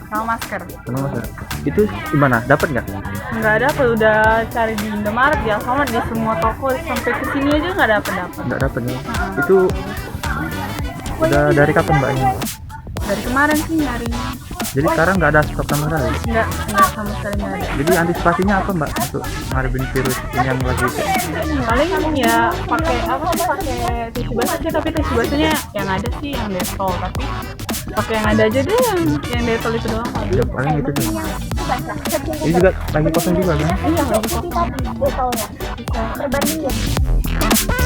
Sama masker. Itu gimana? Dapat nggak? Nggak dapet, udah cari di Indomaret, di Alfamart, di semua toko, sampai kesini aja nggak dapet. Nggak dapat ya. Itu udah dari kapan mbak ini? Dari kemarin sih nyarinya. Jadi sekarang nggak ada stok sama sekali. Nggak sama sekali nggak ada. Jadi antisipasinya apa mbak untuk menghadapi virus ini yang lagi? Paling ya pakai apa sih, pakai tisu basah sih, tapi tisu basahnya yang ada sih yang Dettol, tapi pakai yang ada aja deh, yang Dettol itu doang. Ya, paling gitu sih. Ini juga lagi kosong juga kan? Iya, lagi kosong.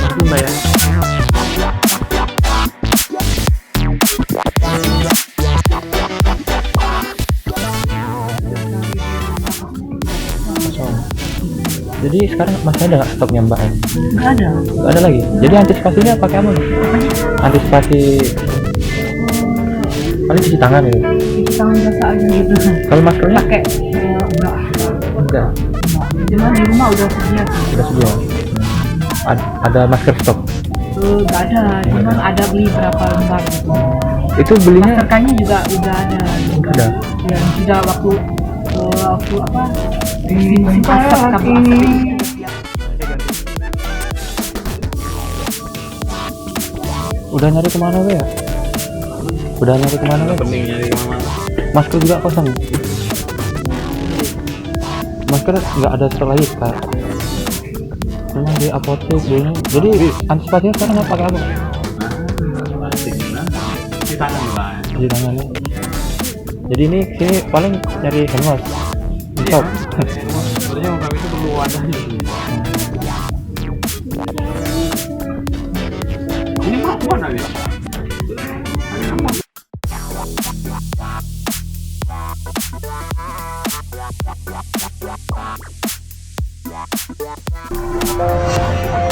Itu mbak ya. Jadi sekarang masih ada nggak stoknya mbak? Nggak ada. Nggak ada lagi. Jadi antisipasinya pakai apa? Antisipasi paling cuci tangan ya. Cuci tangan basah aja gitu. Kalau maskernya? Pakai Enggak. Cuma di rumah udah sedia sih. Udah sedia. Ada masker stok? Nggak ada, cuma ada beli berapa lembar gitu. Itu belinya? Masker kainnya juga udah ada. Ada. Ya sudah waktu apa? Asap kabel asap. Udah nyari kemana ya? Udah nyari kemana ya? Penting nyari kemana? Masker juga kosong. Masker nggak ada stok lagi kak. Cuma di apotek dulu. Jadi antisipasinya sekarang nggak pakai apa? Cuci tangan mbak. Cuci tangan ya. Jadi ini sini paling nyari hand wash. Stop. Sebenarnya kami itu perlu wadahnya. Ini mah mana ya? Ada